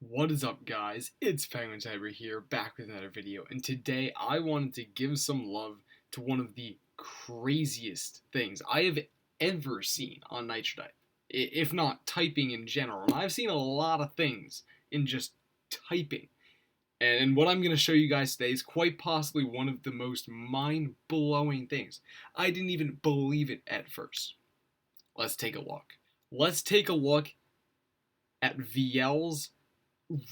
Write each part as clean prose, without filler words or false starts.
What is up, guys? It's Penguin Tiber here, back with another video, and today I wanted to give some love to one of the craziest things I have ever seen on Nitro, if not typing in general. And I've seen a lot of things in just typing, and what I'm going to show you guys today is quite possibly one of the most mind-blowing things. I didn't even believe it at first. Let's take a look. Let's take a look at Vielle's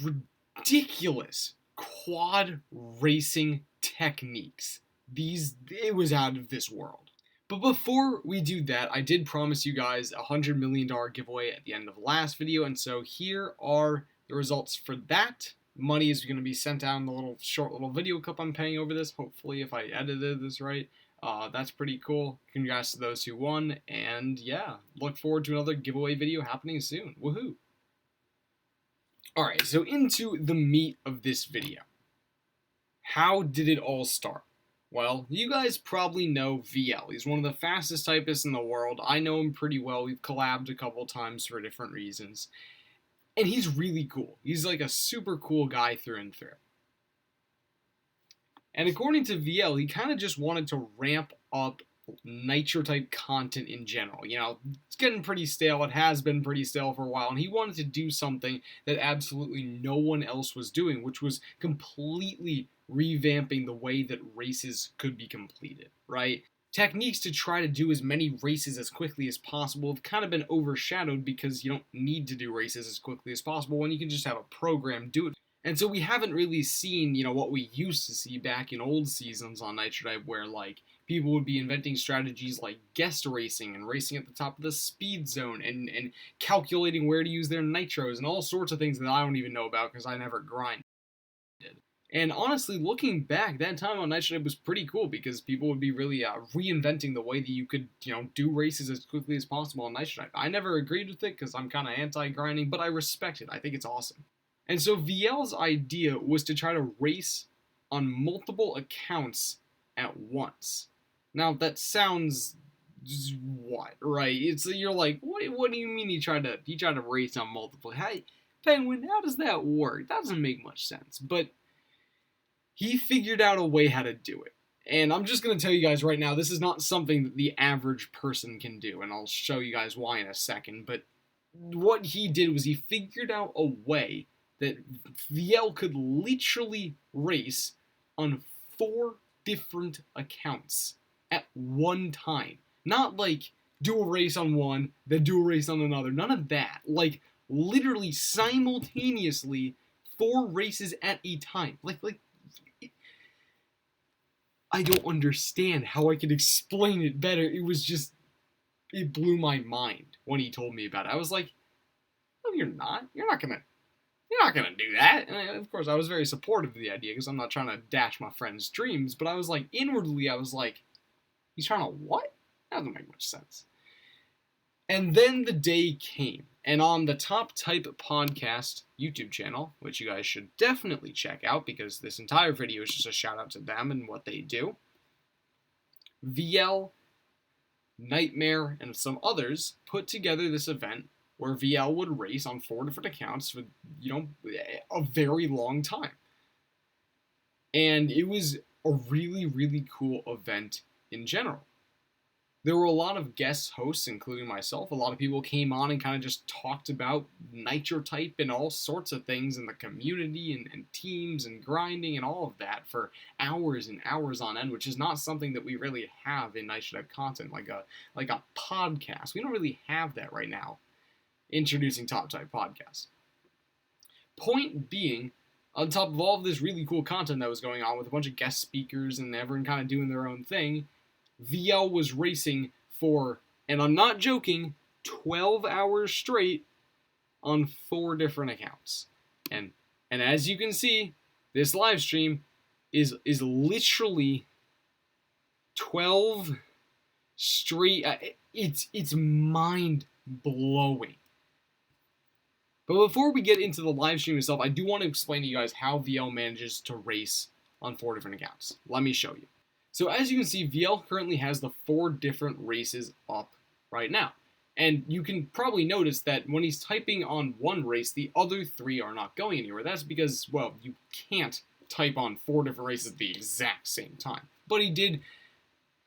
ridiculous quad racing techniques. It was out of this world. But before we do that, I did promise you guys a $100 million giveaway at the end of the last video, and so here are the results for that. Money is going to be sent out in the short little video clip I'm paying over this, hopefully, if I edited this right. That's pretty cool. Congrats to those who won, and yeah, look forward to another giveaway video happening soon. Woohoo! Alright, so into the meat of this video. How did it all start? Well, you guys probably know Vielle. He's one of the fastest typists in the world. I know him pretty well. We've collabed a couple times for different reasons. And he's really cool. He's like a super cool guy through and through. And according to Vielle, he kind of just wanted to ramp up Nitro type content in general. You know, it's getting pretty stale. It has been pretty stale for a while, and he wanted to do something that absolutely no one else was doing, which was completely revamping the way that races could be completed, right? Techniques to try to do as many races as quickly as possible have kind of been overshadowed because you don't need to do races as quickly as possible when you can just have a program do it. And so we haven't really seen, what we used to see back in old seasons on Nitro where, like, people would be inventing strategies like guest racing and racing at the top of the speed zone and calculating where to use their nitros and all sorts of things that I don't even know about because I never grinded. And honestly, looking back, that time on Nitro was pretty cool because people would be really reinventing the way that you could, do races as quickly as possible on Nitro. I never agreed with it because I'm kind of anti-grinding, but I respect it. I think it's awesome. And so Vielle's idea was to try to race on multiple accounts at once. Now that sounds what, right? You're like, what do you mean you try to race on multiple? Hey, Penguin, how does that work? That doesn't make much sense. But he figured out a way how to do it. And I'm just going to tell you guys right now, this is not something that the average person can do, and I'll show you guys why in a second. But what he did was he figured out a way that Vielle could literally race on 4 different accounts at one time. Not like do a race on one, then do a race on another. None of that. Like literally simultaneously 4 races at a time. Like I don't understand how I could explain it better. It blew my mind when he told me about it. I was like, no, you're not. You're not gonna do that. And of course, I was very supportive of the idea because I'm not trying to dash my friend's dreams, but I was like, inwardly, I was like, he's trying to what? That doesn't make much sense. And then the day came, and on the Top Type Podcast YouTube channel, which you guys should definitely check out because this entire video is just a shout out to them and what they do, Vielle, Nightmare, and some others put together this event where Vielle would race on 4 different accounts for, a very long time. And it was a really, really cool event in general. There were a lot of guest hosts, including myself. A lot of people came on and kind of just talked about Nitro type and all sorts of things in the community and teams and grinding and all of that for hours and hours on end, which is not something that we really have in Nitro type content, like a podcast. We don't really have that right now. Introducing Top Type Podcast. Point being, on top of all of this really cool content that was going on with a bunch of guest speakers and everyone kind of doing their own thing, Vielle was racing for, and I'm not joking, 12 hours straight on 4 different accounts. And as you can see, this live stream is literally 12 straight. It's mind blowing. But before we get into the live stream itself, I do want to explain to you guys how Vielle manages to race on 4 different accounts. Let me show you. So as you can see, Vielle currently has the 4 different races up right now. And you can probably notice that when he's typing on one race, the other 3 are not going anywhere. That's because, well, you can't type on 4 different races at the exact same time. But he did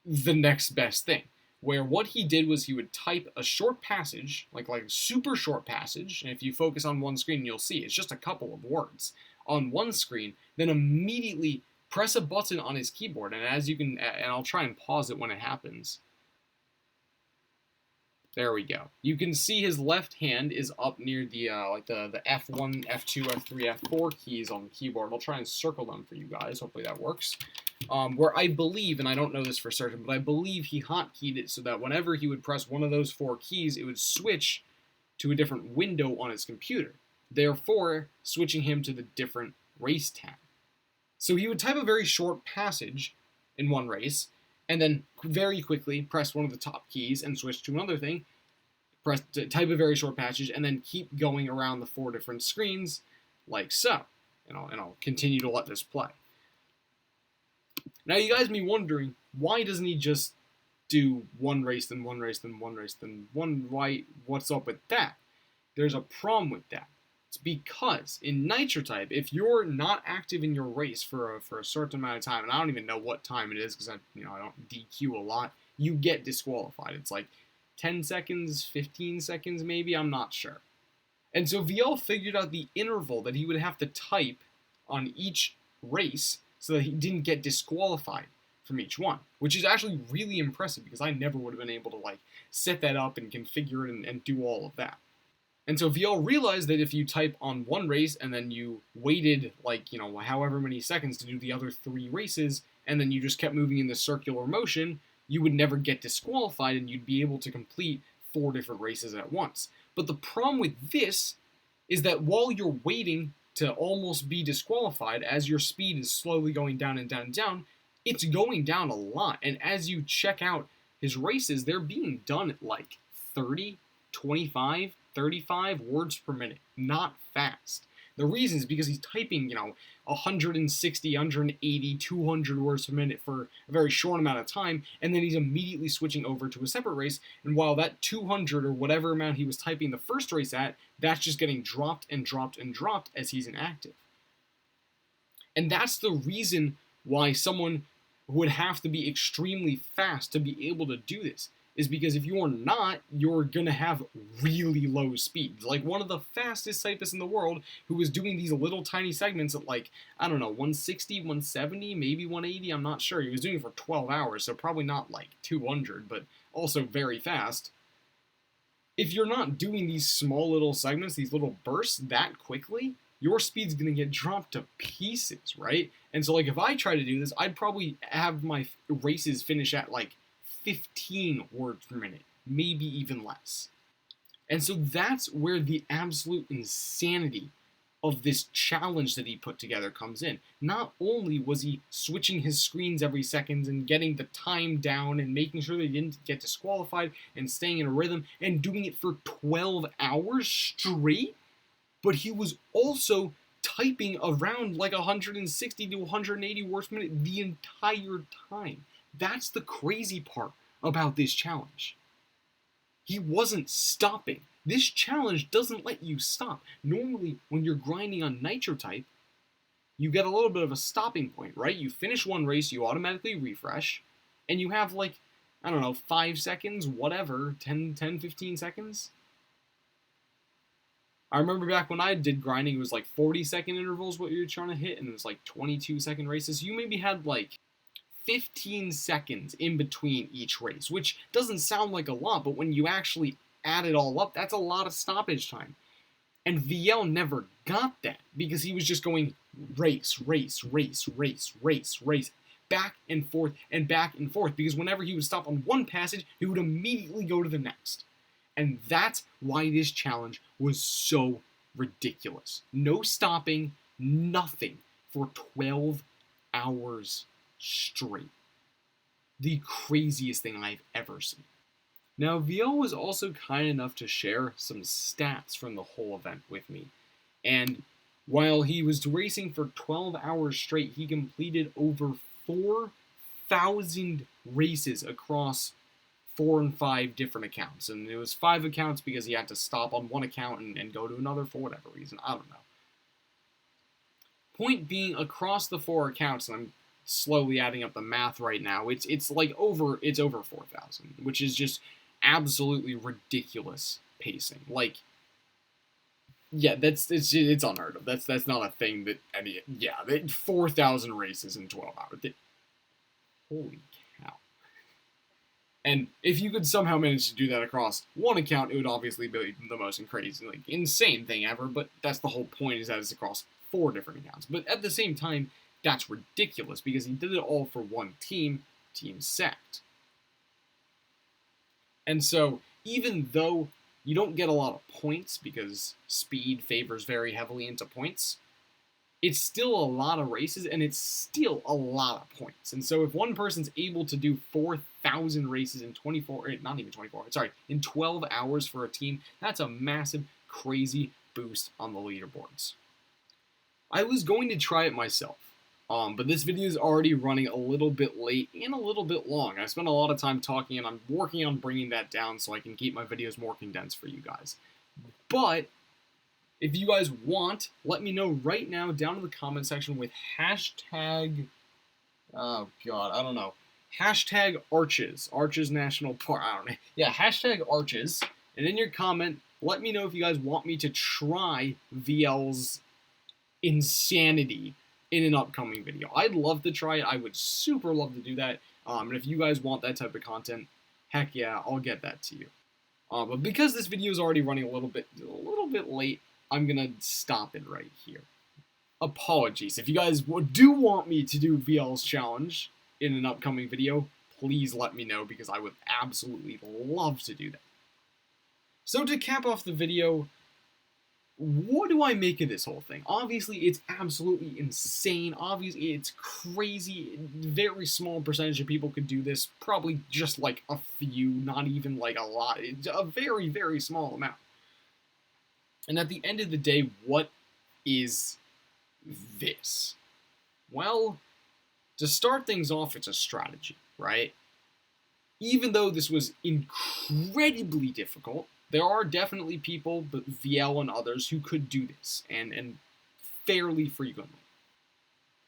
the next best thing, where what he did was he would type a short passage, like a super short passage, and if you focus on one screen, you'll see it's just a couple of words on one screen, then immediately press a button on his keyboard, and as you can, and I'll try and pause it when it happens. There we go. You can see his left hand is up near the like the F1, F2, F3, F4 keys on the keyboard. I'll try and circle them for you guys. Hopefully that works. Where I believe, and I don't know this for certain, but I believe he hotkeyed it so that whenever he would press one of those 4 keys, it would switch to a different window on his computer, therefore switching him to the different race tab. So he would type a very short passage in one race, and then very quickly press one of the top keys and switch to another thing, type a very short passage, and then keep going around the 4 different screens like so. And I'll continue to let this play. Now you guys may be wondering, why doesn't he just do one race, then one race, then one race, then one? What's up with that? There's a problem with that. It's because in Nitro type, if you're not active in your race for a certain amount of time, and I don't even know what time it is because I don't DQ a lot, you get disqualified. It's like 10 seconds, 15 seconds maybe, I'm not sure. And so Vielle figured out the interval that he would have to type on each race so that he didn't get disqualified from each one, which is actually really impressive because I never would have been able to like set that up and configure it and do all of that. And so Vielle realized that if you type on one race and then you waited like, however many seconds to do the other 3 races, and then you just kept moving in this circular motion, you would never get disqualified and you'd be able to complete 4 different races at once. But the problem with this is that while you're waiting to almost be disqualified, as your speed is slowly going down and down and down, it's going down a lot. And as you check out his races, they're being done at like 30, 25, 35 words per minute, not fast. The reason is because he's typing, 160, 180, 200 words per minute for a very short amount of time, and then he's immediately switching over to a separate race, and while that 200 or whatever amount he was typing the first race at, that's just getting dropped and dropped and dropped as he's inactive. And that's the reason why someone would have to be extremely fast to be able to do this, is because if you're not, you're going to have really low speeds. Like one of the fastest typists in the world who was doing these little tiny segments at like, 160, 170, maybe 180, I'm not sure. He was doing it for 12 hours, so probably not like 200, but also very fast. If you're not doing these small little segments, these little bursts that quickly, your speed's going to get dropped to pieces, right? And so like if I try to do this, I'd probably have my races finish at like 15 words per minute, maybe even less. And so that's where the absolute insanity of this challenge that he put together comes in. Not only was he switching his screens every second and getting the time down and making sure that he didn't get disqualified and staying in a rhythm and doing it for 12 hours straight, but he was also typing around like 160 to 180 words per minute the entire time. That's the crazy part about this challenge. He wasn't stopping. This challenge doesn't let you stop. Normally, when you're grinding on Nitro type, you get a little bit of a stopping point, right? You finish one race, you automatically refresh, and you have like, 5 seconds, whatever, 10, 15 seconds. I remember back when I did grinding, it was like 40-second intervals what you're trying to hit, and it was like 22-second races. You maybe had like 15 seconds in between each race, which doesn't sound like a lot, but when you actually add it all up, that's a lot of stoppage time. And Vielle never got that because he was just going race, race, race, race, race, race, back and forth and back and forth, because whenever he would stop on one passage, he would immediately go to the next. And that's why this challenge was so ridiculous. No stopping, nothing for 12 hours straight. The craziest thing I've ever seen. Now, Vielle was also kind enough to share some stats from the whole event with me. And while he was racing for 12 hours straight, he completed over 4,000 races across 4 and 5 different accounts, and it was 5 accounts because he had to stop on one account and go to another for whatever reason. I don't know. Point being, across the 4 accounts, and I'm slowly adding up the math right now, it's over 4,000, which is just absolutely ridiculous pacing. Like, yeah, it's unheard of. That's not a thing that 4,000 races in 12 hours. Holy cow. And if you could somehow manage to do that across one account, it would obviously be the most crazy, like, insane thing ever, but that's the whole point, is that it's across 4 different accounts. But at the same time, that's ridiculous, because he did it all for one team, Team SECT. And so, even though you don't get a lot of points, because speed favors very heavily into points, it's still a lot of races, and it's still a lot of points. And so if one person's able to do 4,000 races in 12 hours for a team, that's a massive, crazy boost on the leaderboards. I was going to try it myself, but this video is already running a little bit late and a little bit long. I spent a lot of time talking, and I'm working on bringing that down so I can keep my videos more condensed for you guys. But if you guys want, let me know right now down in the comment section with hashtag, oh god, I don't know, hashtag Arches National Park, I don't know, yeah, hashtag Arches, and in your comment, let me know if you guys want me to try Vielle's insanity in an upcoming video. I'd love to try it. I would super love to do that, and if you guys want that type of content, heck yeah, I'll get that to you. But because this video is already running a little bit late, I'm gonna stop it right here. Apologies. If you guys do want me to do Vielle's challenge in an upcoming video, please let me know, because I would absolutely love to do that. So to cap off the video, what do I make of this whole thing? Obviously, it's absolutely insane. Obviously, it's crazy. Very small percentage of people could do this. Probably just like a few, not even like a lot. It's a very, very small amount. And at the end of the day, what is this? Well, to start things off, it's a strategy, right? Even though this was incredibly difficult, there are definitely people, but Vielle and others, who could do this, and fairly frequently.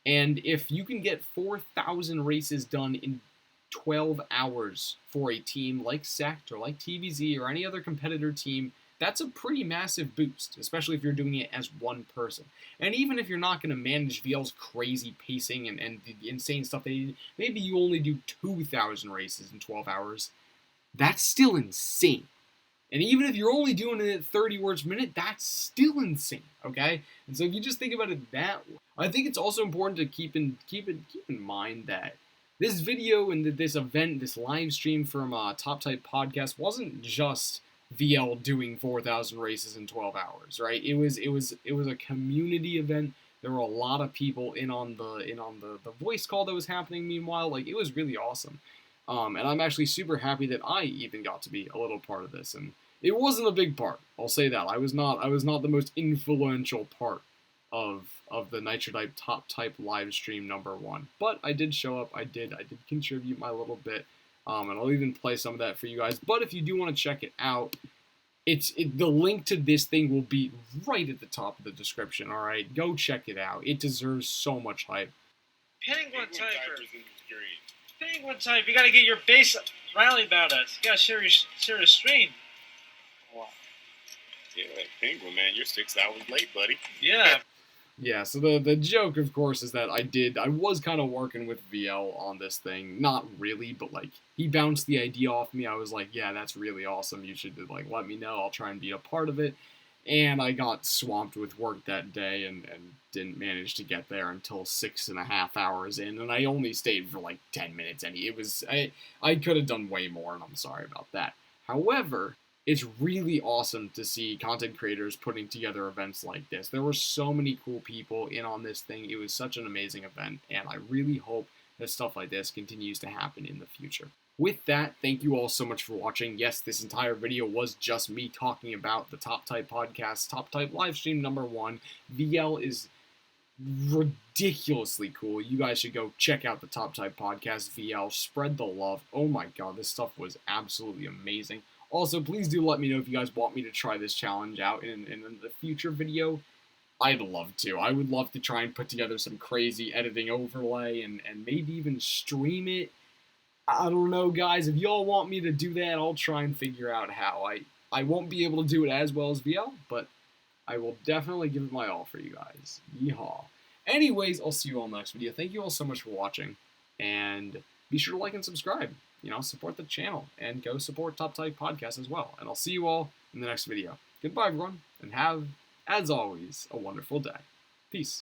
And if you can get 4,000 races done in 12 hours for a team like SECT or like TVZ or any other competitor team, that's a pretty massive boost, especially if you're doing it as one person. And even if you're not going to manage Vielle's crazy pacing and the insane stuff they did, maybe you only do 2,000 races in 12 hours, that's still insane. And even if you're only doing it at 30 words a minute, that's still insane, okay? And so if you just think about it that way, I think it's also important to keep in mind that this video and this event, this live stream from Top Type Podcast, wasn't just Vielle doing 4,000 races in 12 hours, right? It was a community event. There were a lot of people in on the voice call that was happening. Meanwhile, like, it was really awesome, and I'm actually super happy that I even got to be a little part of this. And it wasn't a big part, I'll say that. I was not the most influential part of the Nitro Type Top Type live stream #1, but I did show up. I did contribute my little bit. And I'll even play some of that for you guys. But if you do want to check it out, the link to this thing will be right at the top of the description, all right? Go check it out. It deserves so much hype. Penguin type, you gotta get your base rally about us. You gotta share the stream. Wow. Yeah, Penguin, man, you're 6 hours late, buddy. Yeah. Yeah, so the joke, of course, is that I was kind of working with Vielle on this thing. Not really, but, like, he bounced the idea off me. I was like, yeah, that's really awesome. You should, like, let me know. I'll try and be a part of it. And I got swamped with work that day and didn't manage to get there until 6.5 hours in. And I only stayed for, like, 10 minutes. And I could have done way more, and I'm sorry about that. However, it's really awesome to see content creators putting together events like this. There were so many cool people in on this thing. It was such an amazing event, and I really hope that stuff like this continues to happen in the future. With that, thank you all so much for watching. Yes, this entire video was just me talking about the Top Type Podcast, Top Type Livestream #1. Vielle is ridiculously cool. You guys should go check out the Top Type Podcast, Vielle. Spread the love. Oh my god, this stuff was absolutely amazing. Also, please do let me know if you guys want me to try this challenge out in the future video. I'd love to. I would love to try and put together some crazy editing overlay and maybe even stream it. I don't know, guys. If y'all want me to do that, I'll try and figure out how. I won't be able to do it as well as Vielle, but I will definitely give it my all for you guys. Yeehaw. Anyways, I'll see you all in the next video. Thank you all so much for watching, and be sure to like and subscribe. You know, support the channel, and go support Top Type Podcast as well. And I'll see you all in the next video. Goodbye, everyone, and have, as always, a wonderful day. Peace.